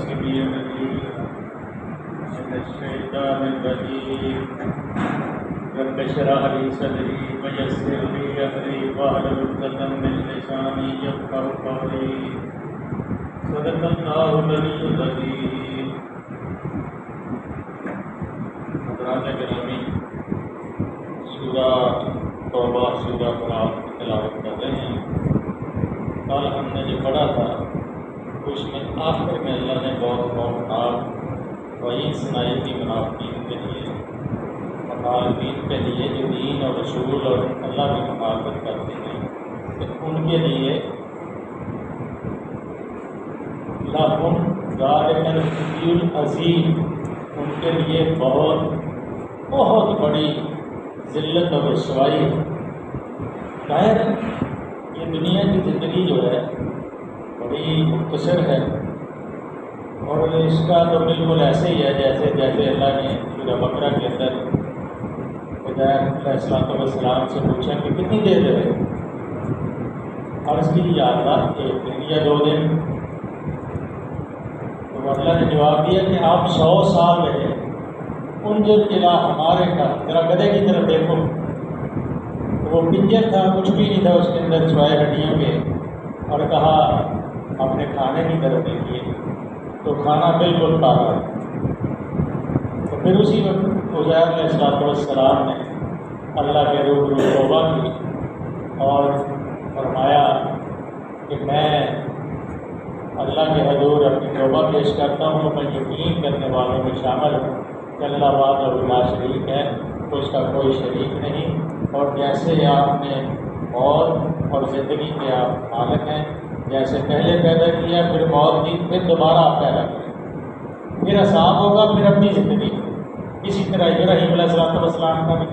السميع العليم من الشيطان الرجيم رب اشرح لي صدري ويسر لي أمري واحلل عقدة من لساني يفقهوا قولي صدق الله العلي العظيم. حضرات گرامی، سورہ توبہ سورہ قرآن کی تلاوت کر رہے ہیں. کل ہم نے جو پڑھا تھا اس میں آخر میں اللہ نے بہت خوفناک وعید سنائی تھی منافقین کے لیے، مخالفین کے لیے جو دین اور رسول اور اللہ کی مخالفت کرتے ہیں، تو ان کے لیے لہم ذالک الخزي العظیم، ان کے لیے بہت بڑی ذلت اور رسوائی ہے. ظاہر یہ دنیا کی زندگی جو ہے بڑی مختصر ہے، اور اس کا تو بالکل ایسے ہی ہے جیسے اللہ نے سورہ بقرہ کے اندر خضر علیہ السلام سے پوچھا کہ کتنی دیر رہے، عرض کی یا اللہ 1 دن یا 2 دن. تو اللہ نے جواب دیا کہ آپ 100 سال رہے. انظر الی حمارک، ذرا گدھے کی طرف دیکھو. وہ پنجر تھا، کچھ بھی نہیں تھا اس کے اندر سوائے ہڈیوں کے، اور کہا اپنے کھانے کی طرف دیکھیے تو کھانا بالکل تازہ. تو پھر اسی وقت عزیر علیہ السلام نے اللہ کے روبرو توبہ کی اور فرمایا کہ میں اللہ کے حضور اپنی توبہ پیش کرتا ہوں، میں یقین کرنے والوں میں شامل ہوں کہ اللہ وحدہ لا شریک ہے، اس کا کوئی شریک نہیں، اور جیسے آپ نے موت اور زندگی کے آپ مالک ہیں، جیسے پہلے پیدا کیا پھر موت دی پھر دوبارہ آپ پیدا کریں، پھر عذاب ہوگا پھر اپنی زندگی. اسی طرح ابراہیم علیہ السلام کا بھی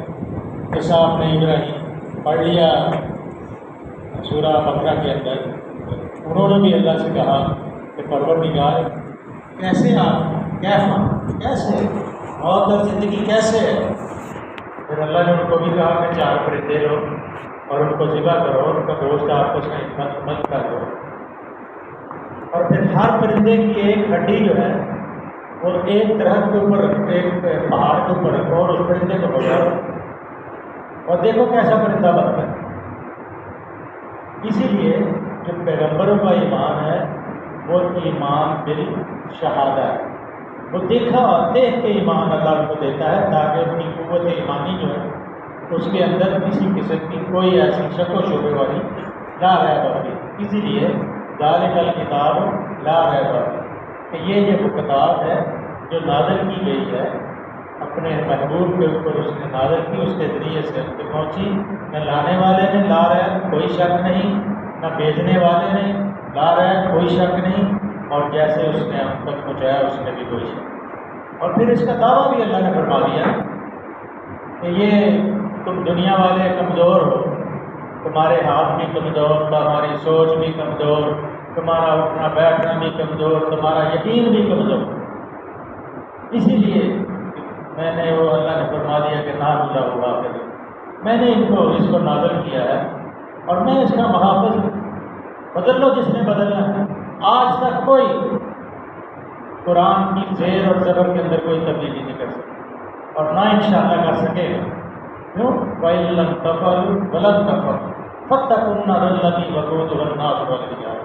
قصہ آپ نے ابراہیم پڑھ لیا سورہ بقرہ کے اندر. انہوں نے بھی اللہ سے کہا کہ پروردگار کیسے آپ کیسے موت اور زندگی کیسے ہے؟ پھر اللہ نے ان کو بھی کہا کہ 4 پرندے لو اور ان کو ذبح کرو، ان کا گوشت آپس میں مت کر دو، اور پھر ہر پرندے کی ایک ہڈی جو ہے وہ ایک درخت کے اوپر رکھو، ایک پہاڑ کے اوپر رکھو اور اس پرندے کو بجاؤ اور دیکھو کیسا پرندہ بنتا ہے. اسی لیے جو پیغمبروں کا ایمان ہے وہ ایمان بالشہادہ ہے. وہ دیکھ کے ایمان اللہ کو دیتا ہے تاکہ اپنی قوت ایمانی جو ہے اس کے اندر کسی قسم کی کوئی ایسی شک و شبہ والی لا ریب فیہ. اسی لیے ذالک الکتاب لا ریب فیہ کہ یہ وہ کتاب ہے جو نازل کی گئی ہے اپنے محبوب کے اوپر، اس نے نازل کی، اس کے ذریعے سے ہم تک پہنچی. نہ لانے والے میں لا ریب کوئی شک نہیں، نہ بھیجنے والے میں لا ریب کوئی شک نہیں، اور جیسے اس نے ہم تک پہنچایا اس میں بھی کوئی شک. اور پھر اس کا دعویٰ بھی اللہ نے فرما دیا کہ یہ تم دنیا والے کمزور ہو، تمہارے ہاتھ بھی کمزور، تمہاری سوچ بھی کمزور، تمہارا اٹھنا بیٹھنا بھی کمزور، تمہارا یقین بھی کمزور. اسی لیے میں نے وہ اللہ نے فرما دیا کہ نہ اللہ ہوا پھر میں نے اس کو نازل کیا ہے اور میں اس کا محافظ ہوں. بدل لو جس نے بدلنا ہے. آج تک کوئی قرآن کی زیر اور زبر کے اندر کوئی تبدیلی نہیں کر سکتا اور نہ انشاءاللہ کر سکے گا. کیوں؟ وَإِن لَّمْ تَفْعَلُوا وَلَن تَفْعَلُوا فَاتَّقُوا النَّارَ الَّتِي وَقُودُهَا النَّاسُ وَالْحِجَارَةُ.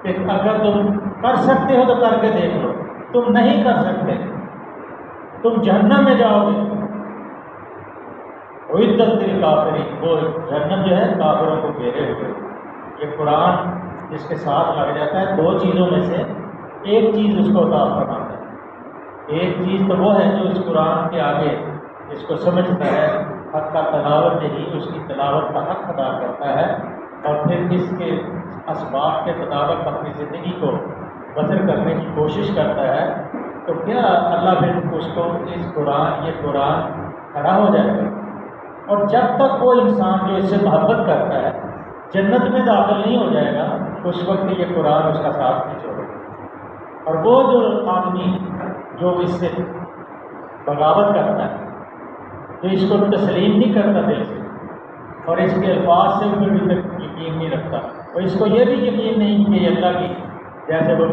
کہ اگر تم کر سکتے ہو تو کر کے دیکھ لو، تم نہیں کر سکتے تم جہنم میں جاؤ گے. اُعِدَّتْ لِلْكَافِرِينَ، وہ جہنم جو ہے کافروں کو گھیرے ہوئے. یہ قرآن جس کے ساتھ لگ جاتا ہے 2 چیزوں میں سے ایک چیز اس کو عطا فرماتا ہے. ایک چیز تو وہ ہے جو اس قرآن کے آگے اس کو سمجھتا ہے، حق کا تلاوت نہیں اس کی تلاوت کا حق ادا کرتا ہے، اور پھر اس کے اسباب کے مطابق اپنی زندگی کو بسر کرنے کی کوشش کرتا ہے. تو کیا اللہ پھر اس کو یہ قرآن کھڑا ہو جائے گا. اور جب تک وہ انسان جو اس سے محبت کرتا ہے جنت میں داخل نہیں ہو جائے گا، اس وقت یہ قرآن اس کا ساتھ نہیں چھوڑے گا. اور وہ جو آدمی جو اس سے بغاوت کرتا ہے، جو اس کو تسلیم نہیں کرتا دل سے اور اس کے الفاظ سے بھی تک یقین نہیں رکھتا، اور اس کو یہ بھی یقین نہیں کہ یہ اللہ کی جیسے وہ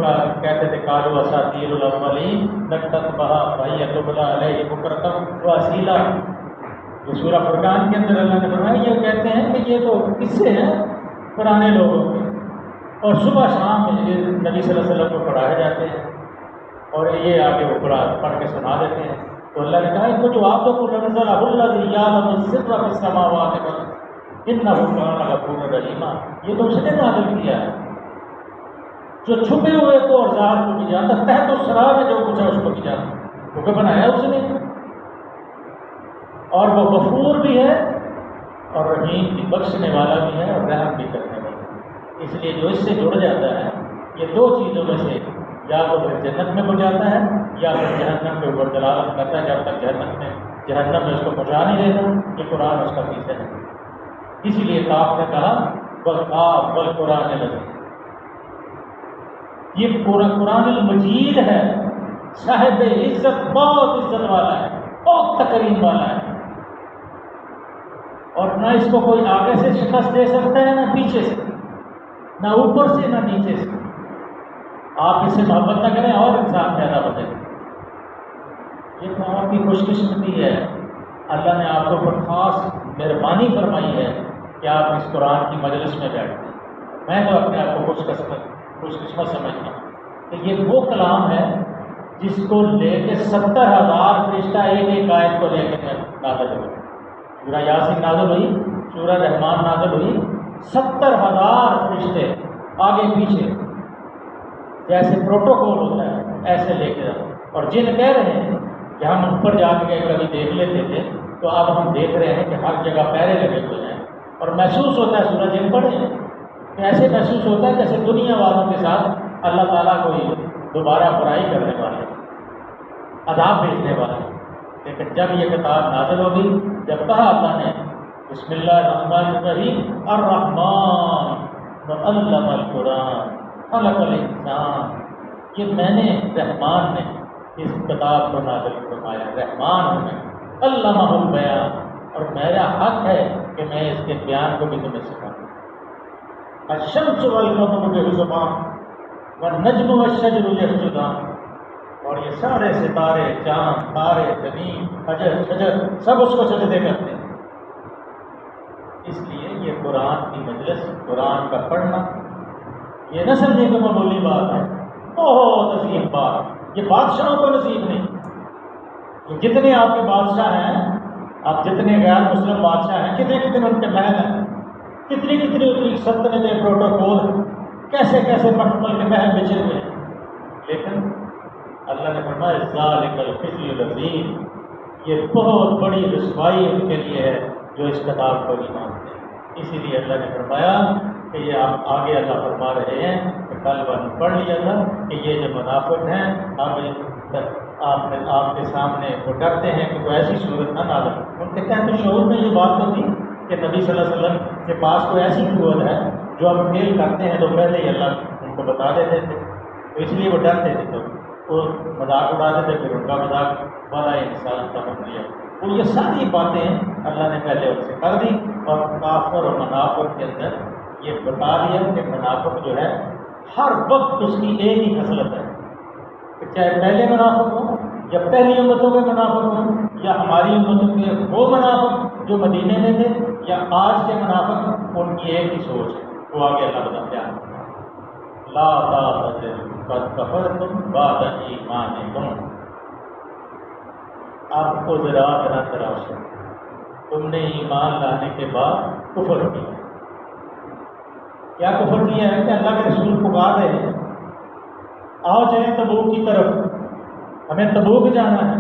کہتے تھے کالو اساطیر الاولین نکتتبھا فہی تملی علیہ بکرۃ واصیلا. جو سورہ فرقان کے اندر اللہ نے فرمایا یہ کہتے ہیں کہ یہ تو قصے ہیں پرانے لوگوں کے، اور صبح شام میں یہ نبی صلی اللہ علیہ وسلم کو پڑھائے جاتے ہیں اور یہ آگے وہ پڑھ کے سنا دیتے ہیں. تو اللہ نے کہا ان کو جواب دو قل انزلہ الذی یعلم السر فی السماوات والارض انہ کان غفورا رحیما. یہ تو اس نے نازل کیا ہے جو چھپے ہوئے کو اور ظاہر کو بھی جانتا، تحت الثری میں جو کچھ ہے اس کو بھی جانتا، کیونکہ بنایا اس نے، اور وہ غفور بھی ہے اور رحیم بھی، بخشنے والا بھی ہے اور رحم بھی کرنے والا ہے. اس لیے جو اس سے جڑ جاتا ہے یہ دو چیزوں میں سے یا تو پھر جنت میں ہو جاتا ہے یا پھر جہنم کے اوپر دلالت کرتا ہے. جب تک جہنم میں اس کو پہنچا نہیں دیتا یہ قرآن اس کا پیچھے ہے. اسی لیے کاف نے کہا والقاف والقرآن العظیم. یہ پورا قرآن المجید ہے، صاحب عزت، بہت عزت والا ہے، بہت تکریم والا ہے، اور نہ اس کو کوئی آگے سے شکست دے سکتا ہے نہ پیچھے سے، نہ اوپر سے نہ نیچے سے. آپ اس سے محبت نہ کریں اور انسان پیدا ہو جائے. یہ تو آپ کی خوش قسمتی ہے، اللہ نے آپ کو پر خاص مہربانی فرمائی ہے کہ آپ اس قرآن کی مجلس میں بیٹھتے ہیں. میں تو اپنے آپ کو خوش قسمت سمجھتا ہوں کہ یہ وہ کلام ہے جس کو لے کے 70,000 فرشتہ ایک ایک آیت کو لے کے نازل ہوئے. سورہ یاسین نازل ہوئی، سورہ رحمان نازل ہوئی، 70,000 فرشتے آگے پیچھے جیسے پروٹوکول ہوتا ہے ایسے لے کے جاؤ. اور جن کہہ رہے ہیں کہ ہم اوپر جا کے کبھی دیکھ لیتے تھے تو اب ہم دیکھ رہے ہیں کہ ہر جگہ پیرے لگے ہوئے ہیں اور محسوس ہوتا ہے سورج جن پڑھے ہیں کہ ایسے محسوس ہوتا ہے جیسے دنیا والوں کے ساتھ اللہ تعالیٰ کوئی دوبارہ برائی کرنے والے، عذاب بھیجنے والے. لیکن جب یہ کتاب نازل ہوگی، جب کہا اللہ نے بسم اللہ الرحمن الرحیم الرحمن علم القرآن خلق الانسان، کہ میں نے رحمان نے اس کتاب کو نازل فرمایا، رحمان ہوں میں، علمہ البیان، اور میرا حق ہے کہ میں اس کے بیان کو بھی تمہیں سکھاؤں. الشمس والقمر بحسبان والنجم والشجر یسجدان، اور یہ سارے ستارے، چاند، تارے، زمین، حجر، شجر سب اس کو سجدے کرتے ہیں. اس لیے یہ قرآن کی مجلس، قرآن کا پڑھنا یہ نہ سمجھے کہ معمولی بات ہے، بہت عظیم بات. یہ بادشاہوں کو نصیب نہیں. جتنے آپ کے بادشاہ ہیں، آپ جتنے غیر مسلم بادشاہ ہیں، کتنے کتنے ان کے محل ہیں، کتنی اتنی سلطنتیں، پروٹوکول، کیسے کیسے مخمل کے محل بچے ہوئے ہیں. لیکن اللہ نے فرمایا ذالک الخزي العظیم، یہ بہت بڑی رسوائی ان کے لیے ہے جو اس کتاب کو نہیں مانتے. اسی لیے اللہ نے فرمایا کہ یہ آپ آگے اللہ فرما رہے ہیں کہ کل ہم پڑھ لیا تھا کہ یہ جو منافق ہیں آپ کے سامنے وہ ڈرتے ہیں کہ کوئی ایسی صورت نہ نازل. ان کے تحت شعور میں یہ بات تو تھی کہ نبی صلی اللہ علیہ وسلم کے پاس کوئی ایسی قوت ہے جو ہم فیل کرتے ہیں تو پہلے ہی اللہ ان کو بتا دیتے تھے، تو اس لیے وہ ڈرتے تھے، تو وہ مذاق اڑاتے تھے، پھر ان کا مذاق بڑا انسان سمجھ لیا. وہ یہ ساری باتیں اللہ نے پہلے ان سے کر دی، اور کافر اور منافق کے اندر یہ بتا دیا کہ منافق جو ہے ہر وقت اس کی ایک ہی خصلت ہے کہ چاہے پہلے منافق ہوں یا پہلی امتوں کے منافق ہوں یا ہماری امتوں کے وہ منافق جو مدینے میں تھے یا آج کے منافق، ان کی ایک ہی سوچ ہے. وہ آگے اللہ بتاتے ہیں لا تعتذروا قد کفرتم بعد ایمانکم. اب عذرات نہ تراشو، تم نے ایمان لانے کے بعد کفر کیا. کیا کفر کیا ہے کہ اللہ کے رسول پکار رہے ہیں آؤ چلیں تبوک کی طرف، ہمیں تبوک جانا ہے،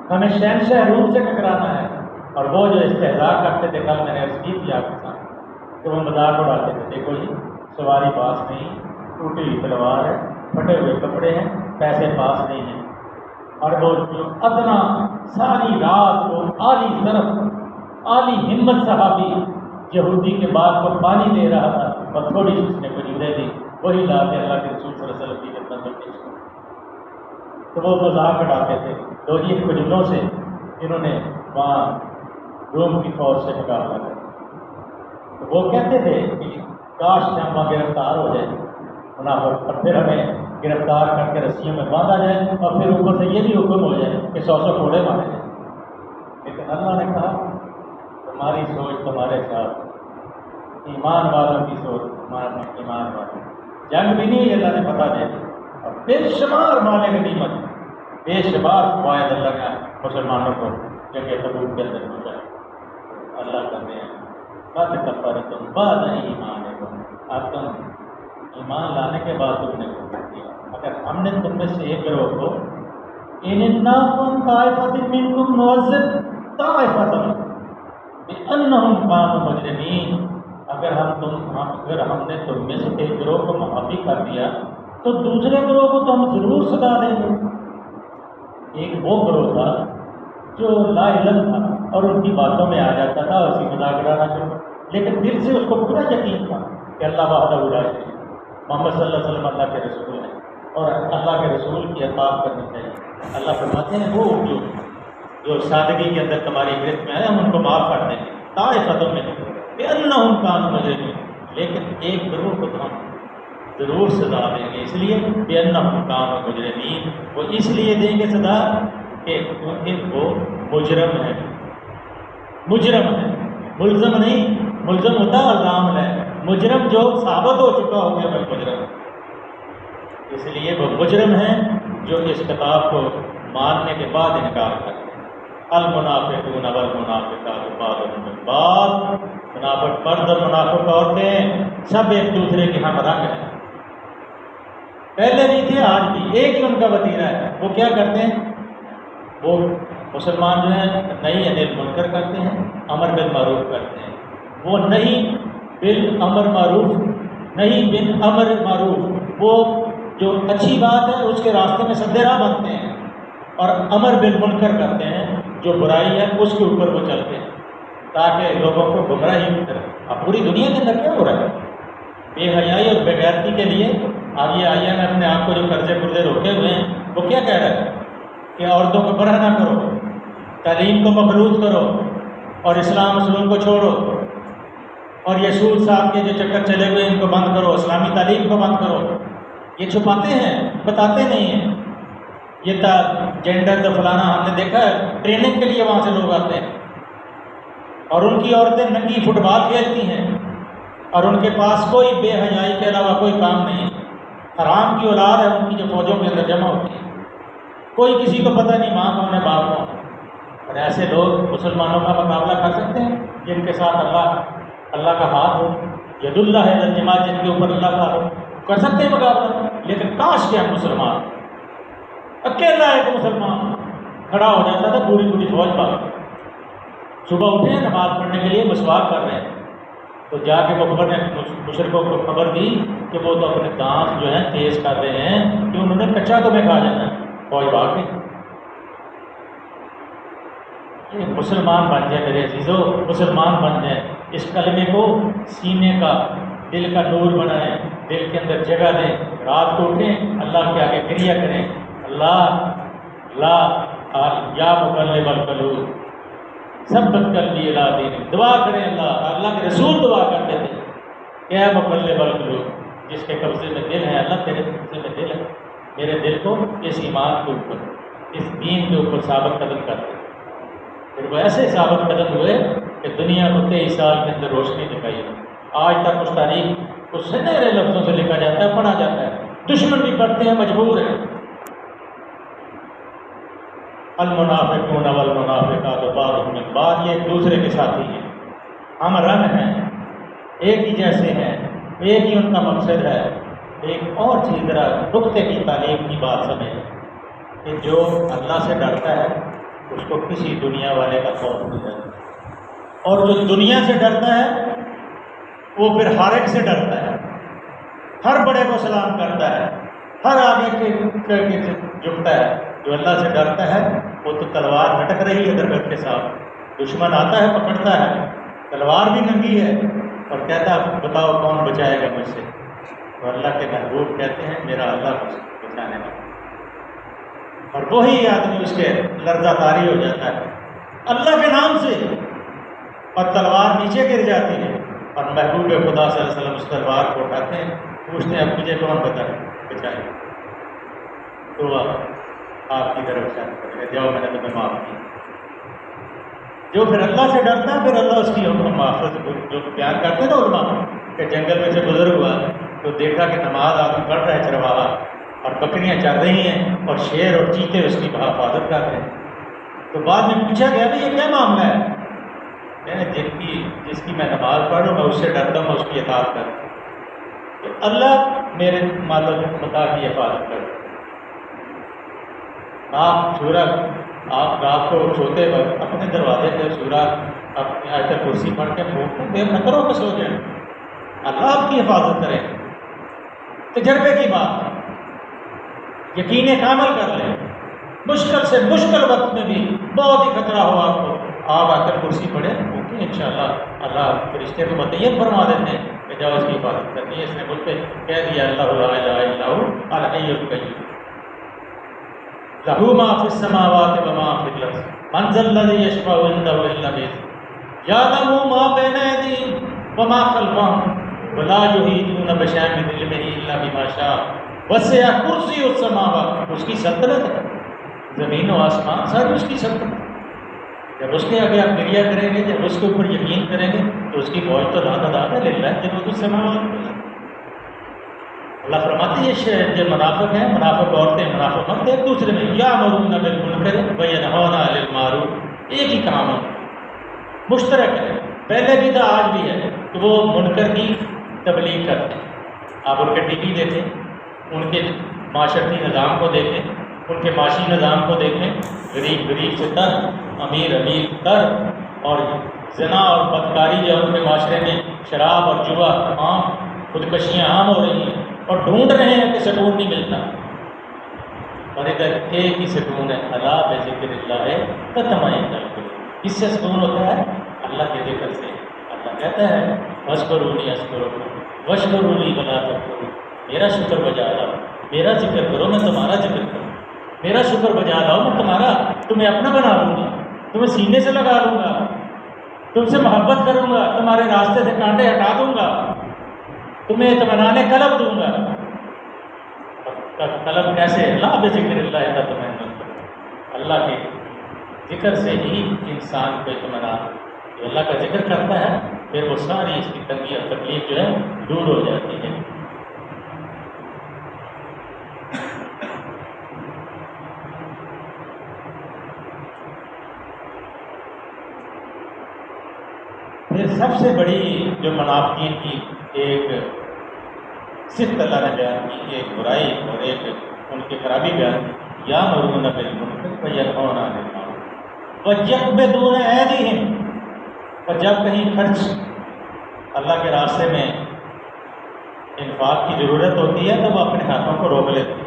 ہمیں شہنشاہ روم سے ٹکرانا ہے. اور وہ جو استہزاء کرتے تھے، کل میں نے عرض کی تھی آپ کے ساتھ کہ وہ مذاق اڑاتے تھے، دیکھو جی سواری پاس نہیں، ٹوٹی ہوئی تلوار ہے، پھٹے ہوئے کپڑے ہیں، پیسے پاس نہیں ہیں. اور وہ جو ادنا ساری رات وہ عالی طرف عالی ہمت صحابی یہودی کے بعد کو پانی دے رہا تھا اور تھوڑی سی اس نے کھجوریں دی، وہی لا کے اللہ کے رسول صلی اللہ علیہ وسلم کی خدمت میں پیش کیا. تو وہ مذاق اڑاتے تھے تو جی کھجوروں سے انہوں نے وہاں روم کی فوج سے مقابلہ کیا. تو وہ کہتے تھے کہ کاش ہم وہاں گرفتار ہو جائیں منافق، اور پھر ہمیں گرفتار کر کے رسیوں میں باندھا جائے اور پھر اوپر سے یہ بھی حکم ہو جائے کہ 100 کوڑے مارے جائیں۔ لیکن اللہ نے کہا تمہاری سوچ تمہارے ساتھ، ایمان والوں کی سوچ تمہارے ایمان والوں، جنگ بھی نہیں اللہ نے بتا دے دی، اور بے شمار مال غنیمت، بے شمار فوائد اللہ کا مسلمانوں کو جنگ تبوک کے اندر پہنچا۔ اللہ کہتے ہیں قد کفرتم بعد ایمانکم، اب تم ایمان لانے کے بعد تم نے کفر کیا۔ اگر ہم نے تم میں سے ایک گروہ کو ان الناس طائفۃ منکم نعذب طائفۃ بانہم کانوا مجرمین، اگر ہم نے تم میں سے ایک گروہ کو معافی کر دیا تو دوسرے گروہ کو تو ہم ضرور سزا دیں گے۔ ایک وہ گروہ تھا جو لا علم تھا اور ان کی باتوں میں آ جاتا تھا، اسی مذاق اڑانا شروع، لیکن دل سے اس کو پورا یقین تھا کہ اللہ وحدہ لا شریک، محمد صلی اللہ علیہ وسلم اللہ کے رسول ہیں اور اللہ کے رسول کی اطاعت کرنی چاہیے۔ اللہ فرماتے ہیں وہ جو سادگی کے اندر تمہاری گرفت میں آئے ہم ان کو معاف کر دیں گے، طائفتوں میں بانہم کانوا مجرمین، لیکن ایک گروہ کو تو ہم ضرور سزا دیں گے، اس لیے بانہم کانوا مجرمین، وہ اس لیے دیں گے سزا کہ وہ مجرم ہے، مجرم ہے، ملزم نہیں، ملزم ہوتا ہے الزام ہے، مجرم جو ثابت ہو چکا ہو گیا وہ مجرم، اس لیے وہ مجرم ہیں جو اس کتاب کو ماننے کے بعد انکار کرتے ہیں۔ المنافقون والمنافقات بعضهم من بعض، منافق مرد اور منافق عورتیں سب ایک دوسرے کے ہم رنگ ہیں، پہلے بھی تھے آج بھی، ایک ہی ان کا وتیرہ ہے۔ وہ کیا کرتے ہیں؟ وہ مسلمان جو ہیں نہیں انل منکر کرتے ہیں، امر بالمعروف کرتے ہیں، وہ نہیں بالامر معروف، نہیں بن امر معروف، وہ جو اچھی بات ہے اس کے راستے میں سد راہ بنتے ہیں، اور امر بالمنکر کرتے ہیں، جو برائی ہے اس کے اوپر وہ چلتے ہیں تاکہ لوگوں کو گمراہی کی طرف۔ اب پوری دنیا کے اندر کیا ہو رہا ہے؟ بے حیائی اور بے غیرتی کے لیے آگے آئیے میں اپنے آپ کو جو قرضے قرضے روکے ہوئے ہیں وہ کیا کہہ رہا ہے کہ عورتوں کو برہ نہ کرو، تعلیم کو مخلوط کرو اور اسلام اصول کو چھوڑو، اور یہ سود صاحب کے جو چکر چلے ہوئے ان کو بند کرو، اسلامی تعلیم کو بند کرو۔ یہ چھپاتے ہیں، بتاتے نہیں ہیں۔ یہ جینڈر تو فلانا ہم نے دیکھا ہے، ٹریننگ کے لیے وہاں سے لوگ آتے ہیں اور ان کی عورتیں ننگی فٹ بال کھیلتی ہیں اور ان کے پاس کوئی بے حیائی کے علاوہ کوئی کام نہیں، حرام کی اولاد ہے ان کی جو فوجوں کے اندر جمع ہوتی ہے، کوئی کسی کو پتہ نہیں ماں کون ہے باپ کون۔ اور ایسے لوگ مسلمانوں کا مقابلہ کر سکتے ہیں جن کے ساتھ اللہ کا ہاتھ ہو، ید اللہ ہے جماعت جن کے اوپر اللہ کا ہو، کر سکتے ہیں مقابلہ۔ لیکن کاش کہ ہم مسلمان اکیلا ایک مسلمان کھڑا ہو جاتا تھا پوری فوج پر، صبح اٹھے ہیں نماز پڑھنے کے لیے مسواک کر رہے ہیں تو جا کے مخبر نے مشرکوں کو خبر دی کہ وہ تو اپنے دانت جو ہیں تیز کر رہے ہیں کہ انہوں نے کچا تمہیں کھا جانا ہے، فوج بھاگ گئی۔ مسلمان بن جائے میرے عزیزو، مسلمان بن جائے، اس کلمے کو سینے کا دل کا نور بنائیں، دل کے اندر جگہ دیں، رات کو اٹھیں اللہ کے آگے کریا کریں، اللہ یا مقلب القلوب ثبت قلبی الی دینک، دعا کریں۔ اللہ کے رسول دعا کرتے تھے کہ اے مقلب القلوب، جس کے قبضے میں دل ہے، اللہ تیرے قبضے میں دل ہے، میرے دل کو اس ایمان کے اوپر، اس دین کے اوپر ثابت قدم کر دے۔ پھر وہ ایسے ثابت قدم ہوئے کہ دنیا کو 23 سال کے اندر روشنی دکھائی۔ آج تک اس تاریخ کو سنہرے لفظوں سے لکھا جاتا ہے، پڑھا جاتا ہے، دشمن بھی پڑھتے ہیں، مجبور ہیں۔ المنافقون والمنافقات بعضهم من بعض، یہ ایک دوسرے کے ساتھی ہیں، ہم رنگ ہیں، ایک ہی جیسے ہیں، ایک ہی ان کا مقصد ہے۔ ایک اور چیز ذرا نقطے کی تعلیم کی بات سمجھیں کہ جو اللہ سے ڈرتا ہے اس کو کسی دنیا والے کا خوف نہیں رہتا، اور جو دنیا سے ڈرتا ہے وہ پھر ہر ایک سے ڈرتا ہے، ہر بڑے کو سلام کرتا ہے، ہر آگے کے جھکتا ہے۔ جو اللہ سے ڈرتا ہے وہ تو تلوار لٹک رہی ہے درگت کے ساتھ، دشمن آتا ہے پکڑتا ہے، تلوار بھی ننگی ہے اور کہتا ہے بتاؤ کون بچائے گا مجھ سے، تو اللہ کے محبوب کہتے ہیں میرا اللہ مجھ سے بچانے والا، اور وہی آدمی اس کے لرزہ طاری ہو جاتا ہے اللہ کے نام سے، اور تلوار نیچے گر جاتی ہے اور محبوب خدا صلی اللہ علیہ وسلم اس تلوار کو اٹھاتے ہیں پوچھتے ہیں اب مجھے کون بچائے؟ تو آپ کی طرف سے کرے گا، جاؤ میں نے تمہیں معاف کیا۔ جو پھر اللہ سے ڈرتا ہے پھر اللہ اس کی معافت جو بیان کرتے ہیں نا علماء کہ جنگل میں سے گزر ہوا تو دیکھا کہ نماز آدمی پڑھ رہا ہے چرواہا اور بکریاں چل رہی ہیں اور شیر اور چیتے اس کی حفاظت کر رہے ہیں، تو بعد میں پوچھا گیا بھی یہ کیا معاملہ ہے؟ جس کی میں نماز پڑھ رہا ہوں میں اس سے ڈرتا ہوں، میں اس کی اطاعت کرتا ہوں، تو اللہ میرے مال و متا کی حفاظت کرتا ہے۔ آپ سورج آپ رات کو سوتے وقت اپنے دروازے پہ سورج اپنی آیت کرسی پڑھ کے پھونکتے بے خطروں میں سو جائیں، اللہ آپ کی حفاظت کرے۔ تجربے کی بات، یقین کامل کر لیں، مشکل سے مشکل وقت میں بھی بہت ہی خطرہ ہو آپ کو، آپ آ کر کرسی پڑھیں پھونکیں، انشاءاللہ اللہ فرشتے کو متعین فرما دیتے ہیں کہ جاؤ اس کی حفاظت کرنی ہے۔ اس نے مجھ پہ کہہ دیا اللہ لا الہ الا ہو الحی القیوم لہ ما فی السماوات و ما فی الارض من ذا الذی یشفع عنده الا باذنہ یعلم ما بین ایدیہم وما خلفہم ولا یحیطون بشیء من علمہ الا بما شاء وسع کرسی السماوات، اس کی سلطنت ہے، زمین و آسمان سب اس کی سلطنت ہے۔ جب اس کے آگے آپ گریہ کریں گے، جب اس کے اوپر یقین کریں گے تو اس کی فوج تو لاتعداد ہے، للہ جنود السماوات والارض۔ اللہ فرماتے ہیں یہ جو منافق ہیں، منافق عورتیں، منافق مرد ایک دوسرے میں یامرون بالمنکر وینہون عن المعروف، ایک ہی کام ہے، مشترک ہے، پہلے بھی تھا آج بھی ہے، کہ وہ منکر کی تبلیغ کرتے ہیں۔ آپ ان کے ٹی وی دیکھیں، ان کے معاشرتی نظام کو دیکھیں، ان کے معاشی نظام کو دیکھیں، غریب غریب سے تر، امیر امیر تر، اور زنا اور بدکاری جو ان کے معاشرے میں، شراب اور جوا عام، خودکشیاں عام ہو رہی ہیں، اور ڈھونڈ رہے ہیں کہ سکون نہیں ملتا، اور ادھر ایک ہی سکون ہے، الا بذکر اللہ تطمئن القلوب۔ کس سے سکون ہوتا ہے؟ اللہ کے ذکر سے۔ اللہ کہتا ہے فاذکرونی اذکرکم واشکروا لی ولا تکفرون، میرا شکر بجا لاؤ، میرا ذکر کرو میں تمہارا ذکر کروں، میرا شکر بجا لاؤ میں تمہیں اپنا بنا لوں گا، تمہیں سینے سے لگا لوں گا، تم سے محبت کروں گا، تمہارے راستے سے کانٹے ہٹا دوں گا، تمہیں اطمینان قلب دوں گا۔ قلب کیسے؟ لا بذکر اللہ تطمئن القلوب، اللہ کے ذکر سے ہی انسان کو اطمینان، جو اللہ کا ذکر کرتا ہے پھر وہ ساری اس کی تنگی اور تکلیف جو ہے دور ہو جاتی ہے۔ پھر سب سے بڑی جو منافقین کی ایک صفت اللہ نے بیان کی، ایک برائی اور ایک ان کی خرابی بیان کی، یامرون بالمنکر وینہون عن المعروف ویقبضون ایدیہم، اور جب کہیں خرچ اللہ کے راستے میں انفاق کی ضرورت ہوتی ہے تو وہ اپنے ہاتھوں کو روک لیتے ہیں،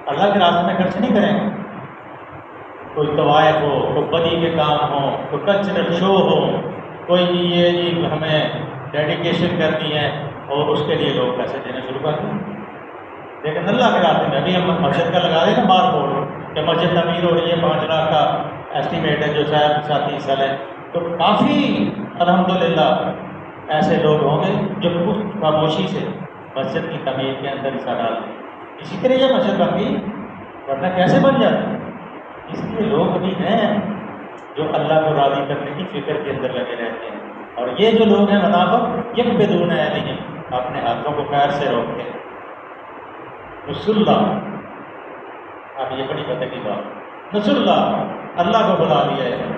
اللہ کے راستے میں خرچ نہیں کریں گے۔ کوئی طوائف ہو، کوئی بدی کے کام ہو، کوئی کلچرل شو ہو، کوئی یہ جی ہمیں ڈیڈیکیشن کرنی ہے اور اس کے لیے لوگ پیسے دینا شروع کر دیں، لیکن اللہ کے راستے میں ابھی ہم مسجد کا لگا دیں نا بار بورڈ کہ مسجد تعمیر ہو رہی ہے، 5 لاکھ کا ایسٹیمیٹ ہے جو شاید ساتھی حصہ لیں، تو کافی الحمدللہ ایسے لوگ ہوں گے جو خود خاموشی سے مسجد کی تعمیر کے اندر حصہ ڈال دیں۔ اسی طرح یہ مسجد بن گئی، ورنہ کیسے بن جاتی؟ اس لیے لوگ بھی ہیں جو اللہ کو راضی کرنے کی فکر کے اندر لگے رہتے ہیں، اور یہ جو لوگ ہیں منافق یقبضون ایدیہم، اپنے ہاتھوں کو خیر سے روکتے ہیں۔ نسوا اللہ، اب یہ بڑی پتہ کی بات، نسوا اللہ، اللہ کو بلا لیا ہے،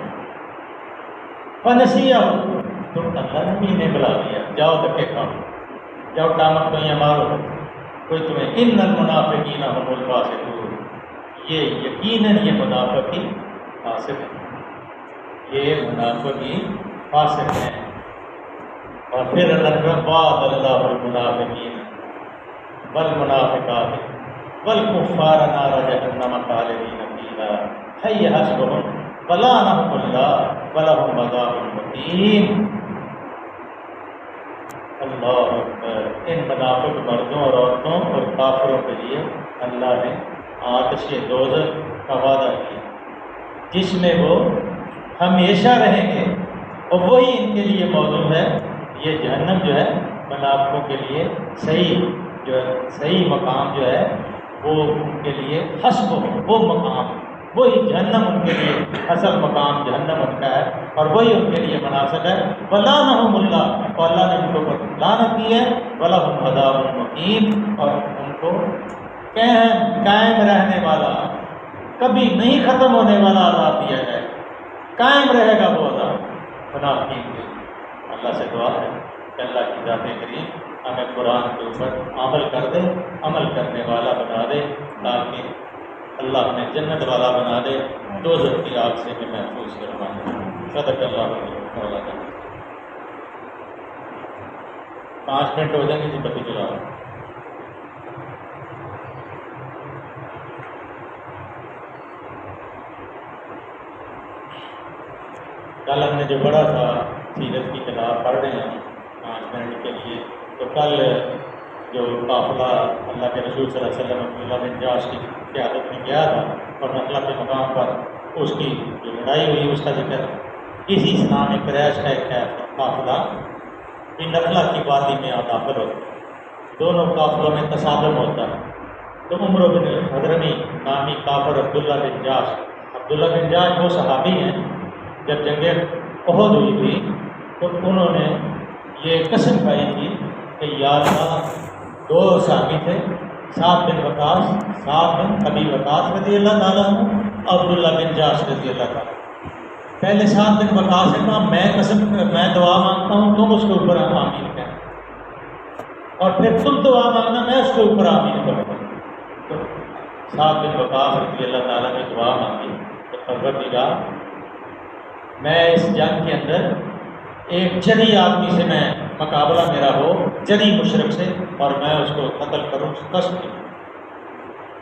فنسیہم، تو اللہ نے بھی انہیں بلا لیا، جاؤ دھکے کھاؤ، جاؤ ٹامک کوئی مارو، کوئی تمہیں، ان المنافقین هم الفاسقون، یہ یقیناً یہ منافق ہی فاسق ہیں، یہ منافق ہی فاسق ہیں۔ اور پھر اللہ وعد اللہ المنافقین والمنافقات والکفار نار جہنم خالدین فیہا ہی حسبهم ولعنهم اللہ ولہم عذاب مقیم۔ اللہ اکبر، ان منافق مردوں اور عورتوں اور کافروں کے لیے اللہ نے آتش دوزخ کا وعدہ کیا جس میں وہ ہمیشہ رہیں گے، اور وہی ان کے لیے موضوع ہے۔ یہ جہنم جو ہے منافقوں کے لیے صحیح جو صحیح مقام جو ہے وہ ان کے لیے حسب ہو، وہ مقام، وہی جہنم ان کے لیے اصل مقام جہنم ان کا ہے، اور وہی ان کے لیے مناسب ہے۔ وَلَعَنَهُمُ اللَّهُ، اور اللہ نے ان کے اوپر لعنت کی ہے، وَلَهُمْ عَذَابٌ مُقِيمٌ، اور ان کو قائم رہنے والا، کبھی نہیں ختم ہونے والا عذاب دیا جائے، قائم رہے گا وہ عذاب منافقین کے۔ اللہ سے دعا ہے کہ اللہ کی ذات کریم ہمیں قرآن کے اوپر عمل کر دے، عمل کرنے والا بنا دے، تاکہ اللہ ہمیں جنت والا بنا دے، دوزخ کی آگ سے بھی محفوظ کروا دے۔ صدق اللہ مولانا۔ 5 منٹ ہو جائیں گے جی، بتی چلا۔ کل ہم نے جو پڑھا تھا سیرت کی کتاب پڑھ رہے ہیں 5 منٹ کے لیے، تو کل جو قافلہ اللہ کے رسول صلی اللہ علیہ وسلم عبداللہ بن جاش کی قیادت میں گیا تھا اور نخلا کے مقام پر اس کی جو لڑائی ہوئی اس کا ذکر اسی اسلام قریش کا ایک قافلہ نخلا کی وادی میں داخل ہوتا ہے، دونوں قافلوں میں تصادم ہوتا ہے، تو عمر بن حضرمی نامی کافر عبداللہ بن جاش وہ صحابی ہیں، جب جنگ احد ہوئی تھی تو انہوں نے یہ قسم کھائی تھی کہ یا اللہ، 2 صحابی تھے، سعد بن ابی وقاص رضی اللہ تعالیٰ عنہ، عبداللہ بن جاش رضی اللہ تعالیٰ۔ پہلے سعد بن وقاص نے کہا میں دعا مانگتا ہوں، تم اس کے اوپر آمین کہیں، اور پھر تم دعا مانگنا، میں اس کے اوپر آمین کروں گا۔ تو سعد بن وقاص رضی اللہ تعالیٰ نے دعا مانگی تو پروردگار، میں اس جنگ کے اندر ایک جری آدمی سے میں مقابلہ میرا ہو، جری مشرک سے، اور میں اس کو قتل کروں، قصد کروں۔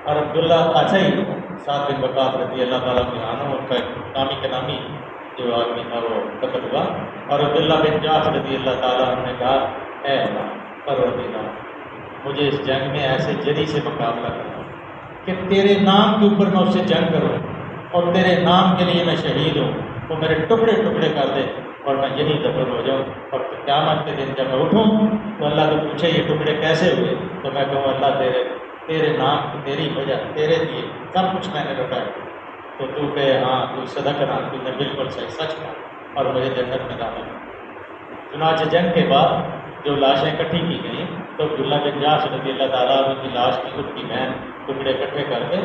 اور عبداللہ ہی سعد بن وقاص رضی اللہ تعالیٰ عنہ، ان کا نامی جو آدمی تھا وہ قتل ہوا، اور عبداللہ بن جاش رضی اللہ تعالیٰ عنہ نے کہا اے اللہ پروردگار، مجھے اس جنگ میں ایسے جری سے مقابلہ کرنا کہ تیرے نام کے اوپر میں اس سے جنگ کروں اور تیرے نام کے لیے میں شہید ہوں، وہ میرے ٹکڑے ٹکڑے کر دے اور میں یہی دفن ہو جاؤں، اور قیامت کے دن جب میں اٹھوں تو اللہ کو پوچھے یہ ٹکڑے کیسے ہوئے، تو میں کہوں اللہ تیرے نام کی، تیری وجہ، تیرے لیے سب کچھ میں نے لوٹایا، تو تو کہے ہاں تو صدق رہا، تو نے بالکل صحیح سچ کہا اور مجھے جنت میں داخل کیا۔ چنانچہ جنگ کے بعد جو لاشیں اکٹھی کی گئیں تو عبداللہ بن جاش رضی اللہ تعالیٰ عنہ کی لاش کی خود کی بہن ٹکڑے اکٹھے کر کے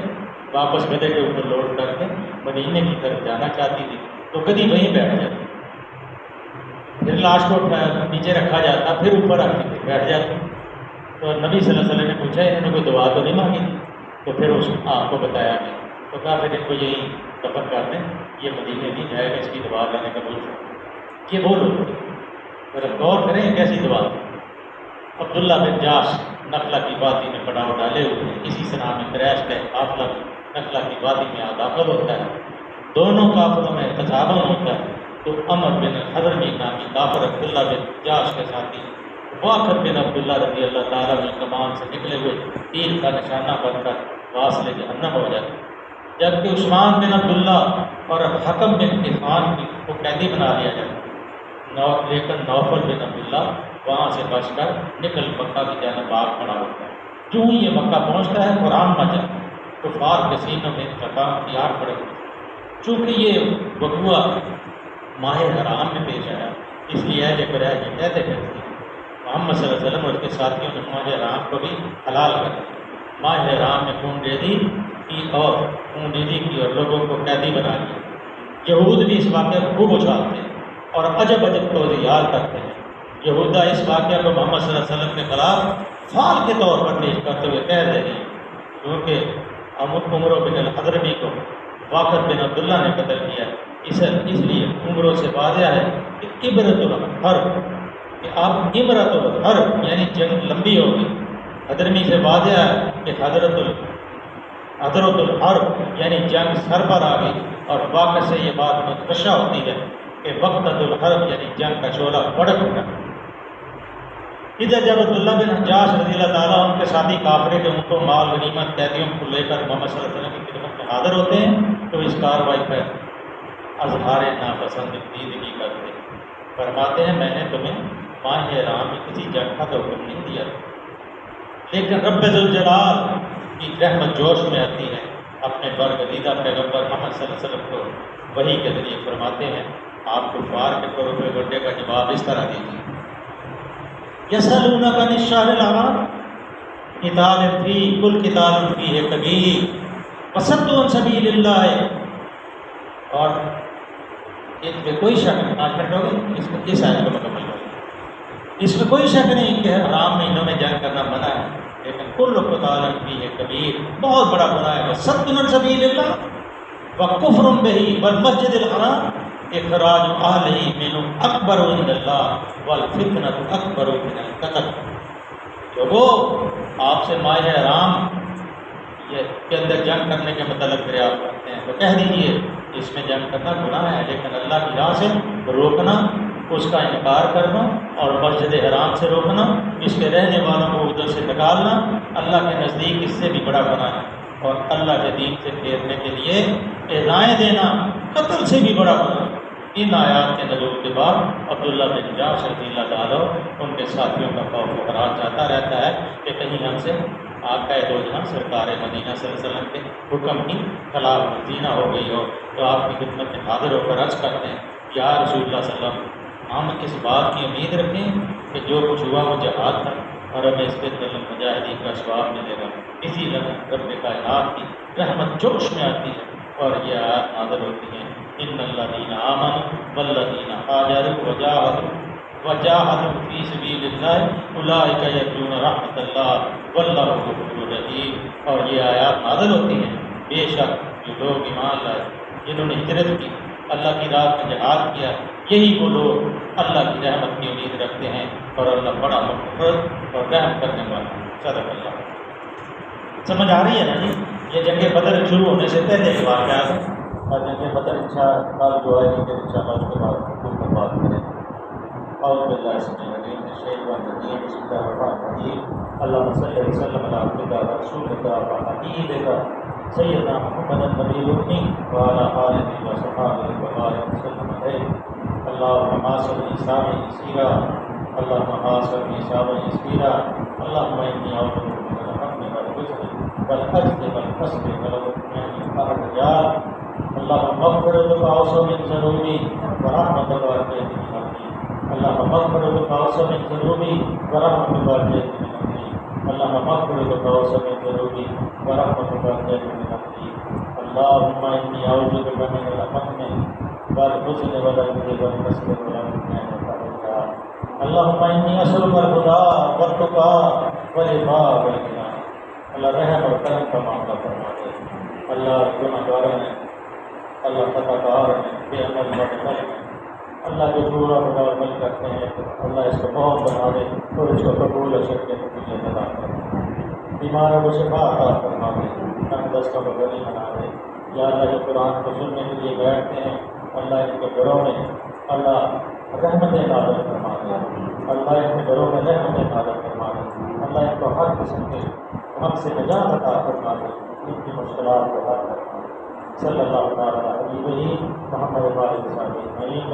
واپس گدھے کے اوپر لوڈ کر کے مدینے کی طرف جانا چاہتی تھی، تو کبھی وہیں بیٹھ جاتی، پھر لاش کو نیچے رکھا جاتا، پھر اوپر آتی تھی، بیٹھ جاتی۔ تو نبی صلی اللہ علیہ وسلم نے پوچھا انہوں نے کوئی دعا تو نہیں مانگی تھی؟ تو پھر اس آپ کو بتایا گیا، تو کہا پھر ان کو یہی دفن کر دیں، یہ مدینے نہیں جائے گا، اس کی دعا لینے کا بول سکتے۔ یہ وہ لوگ تھے، ذرا غور کریں کیسی دعا۔ عبداللہ بن جاش نخلا کی وادی میں پڑاؤ ڈالے ہوئے ہیں، اسی سے نام قریش کا قافلہ نخلا کی وادی میں داخل ہوتا ہے، دونوں قافلوں میں تصادم ہوتا ہے، تو عمر بن حضرمی نامی کافر عبداللہ بن جاش کے ساتھی واقف بن عبداللہ رضی اللہ تعالیٰ عنہ کمان سے نکلے ہوئے تیر کا نشانہ بن کر واصل جہنم ہو جاتے، جبکہ عثمان بن عبداللہ اور حکم بن عثمان کو قیدی بنا لیا جاتا، لیکن نوفل بن عبداللہ وہاں سے بچ کر نکل مکہ کی جانب باغ کھڑا ہوتا ہے۔ جو ہی یہ مکہ پہنچتا ہے قرآن مچا، کفار کے سینوں میں انتقام کی آگ پڑے ہوئی۔ چونکہ یہ وقوع ماہ حرام میں پیش آیا، اس لیے اہل قریش یہ کہتے ہیں محمد صلی اللہ علیہ وسلم اور اس کے ساتھیوں نے ماہ حرام کو بھی حلال کر دیا، ماہ حرام میں خون ریزی کی اور لوگوں کو قیدی بنا دیا۔ یہود بھی اس واقعہ کو خوب اچھالتے ہیں اور عجب توضیحات کرتے ہیں۔ یہودہ اس واقعہ کو محمد صلی اللہ علیہ وسلم کے خلاف فعال کے طور پر پیش کرتے ہوئے کہہ رہے ہیں، کیونکہ عمر بن الحضرمی کو واقف بن عبداللہ نے قتل کیا، اس لیے عمروں سے واضح ہے کہ عبرت الحرب، کہ اب عبرت الحرب یعنی جنگ لمبی ہوگی۔ حضرمی سے واضح ہے کہ حضرت الحرب یعنی جنگ سر پر آ گئی، اور واقع سے یہ بات متشہ ہوتی ہے کہ وقت الحرب یعنی جنگ کا شعلہ بڑک اٹھا۔ ادھر جب عبداللہ بن جاش رضی اللہ تعالیٰ ان کے ساتھی کافرے کے اونٹوں مال غنیمت قیدیوں کو لے کر محمد صلی اللہ علیہ وسلم کی خدمت میں حاضر ہوتے ہیں، تو اس کارروائی پر اظہار ناپسندیدگی کرتے فرماتے ہیں میں نے تمہیں ماہ حرام میں کسی جنگ کا تو حکم نہیں دیا، لیکن رب ذوالجلال کی رحمت جوش میں آتی ہے، اپنے برگزیدہ پیغمبر محمد صلی اللہ علیہ وسلم کو وحی کے ذریعے فرماتے ہیں آپ کفار کے روپے گڈے کا جواب اس طرح دیجیے، یسألونک عن الشہر الحرام قتال فیہ قل قتال فیہ کبیر وصد عن سبیل اللہ، اور اس میں کوئی شک نہیں، آج کٹ ہوگی اس آیت کو مکمل ہوگی، اس میں کوئی شک نہیں کہ حرام مہینوں میں جنگ کرنا منع ہے، لیکن کل قتال فیہ کبیر بہت بڑا گناہ ہے، وصد عن سبیل اللہ وکفر بہ والمسجد الحرام اخراج اہلہ منہ اکبر عند اللہ والفتنۃ اکبر من القتل۔ لوگوں آپ سے ماہ حرام کے اندر جنگ کرنے کے متعلق دریافت کرتے ہیں تو کہہ دیجیے اس میں جنگ کرنا گناہ ہے، لیکن اللہ کی راہ سے روکنا، اس کا انکار کرنا اور مسجد حرام سے روکنا، اس کے رہنے والوں کو ادھر سے نکالنا اللہ کے نزدیک اس سے بھی بڑا گناہ ہے، اور اللہ کے دین سے پھیرنے کے لیے ایذائیں دینا قتل سے بھی بڑا گناہ ہے۔ ان آیات کے نزول کے بعد عبداللہ بن جاش رضی اللہ تعالیٰ ان کے ساتھیوں کا خوف و خراج جاتا رہتا ہے کہ کہیں ہم سے آقا دو جہاں سرکار مدینہ صلی اللہ علیہ وسلم کے حکم کی خلاف ورزی نہ ہو گئی ہو، تو آپ کی خدمت میں حاضر ہو کر عرض کرتے ہیں یا رسول اللہ صلی اللہ علیہ وسلم، ہم اس بات کی امید رکھیں کہ جو کچھ ہوا وہ جہاد تھا اور ہمیں اس کے مجاہدین کا ثواب ملے گا۔ اسی لمحے رب کائنات کی رحمت جوش میں آتی ہے اور یہ آیات نازل ہوتی ہیں، ان الذین آمنوا والذین ہاجروا وجاہدوا فی سبیل اللہ اولئک یرجون رحمت اللہ واللہ غفور رحیم۔ اور یہ آیات نازل ہوتی ہیں بے شک جو لوگ ایمان لائے، جنہوں نے ہجرت کی، اللہ کی راہ میں جہاد کیا، یہی وہ لوگ اللہ کی رحمت کی امید رکھتے ہیں، اور اللہ بڑا مغفر اور رحم کرنے والا۔ صدق اللہ۔ سمجھ آ رہی ہے نا جی؟ یہ جنگ بدر شروع ہونے سے پہلے کے واقعات ہیں، اور جنگ بدر انشاءاللہ جو ہے کہ انشاءاللہ اس کے بعد خود پر بات کریں۔ اعوذ باللہ السمیع العلیم من الشیطان الرجیم، بسم اللہ الرحمن الرحیم، اللہم صلی وسلم علی عبدک ورسولک وحبیبک سیدنا محمد النبی الامی وعلی آلہ وصحبہ وبارک وسلم علیہ۔ اللہم حاصل صابر یسیرا، اللہم حاصل صابر یسیرا، اللہم انی اعوذ بک من الہم والحزن والعجز والکسل والعجز والرجال، اللہم اغفر لک اوسع من ذنوبی ورحمتک واسعۃ من امری، اللہم اغفر لک اوسع من ذنوبی ورحمتک واسعۃ من امری، اللہم اغفر لک اوسع من ذنوبی ورحمتک واسعۃ من امری، اللہم انی اعوذ بک من الہم والحزن والعجز والکسل والعجز والرجال، اللہم انی اسألک الہدی والتقی والعفاف والغنی۔ اللہ رحم اور کرم کا معاملہ فرما دے۔ اللہ گناہ گار ہیں، اللہ خطا کار ہیں، بے عمل بدعمل ہیں، اللہ جو جھوٹا بڑا عمل کرتے ہیں اللہ اس کو بہت بنا دے اور اس کو قبول اشد کے قبولیت عطا فرما، بیماروں کو شفا عطا فرما دے، تنگ دستوں کو غنی بنا دے۔ یا اللہ جو قرآن کو سننے کے لیے بیٹھتے ہیں اللہ ان کے گھروں میں اللہ رحمتیں نازل فرما دے، اللہ ان کے گھروں میں رحمتیں نازل فرما دے، اللہ ان کو ہر قسم کے غم سے نجات عطا فرما دے، ان کی مشکلات کو حل فرما دے۔ صلی اللہ تعالیٰ علیہ محمد وآلہ وصحبہ اجمعین۔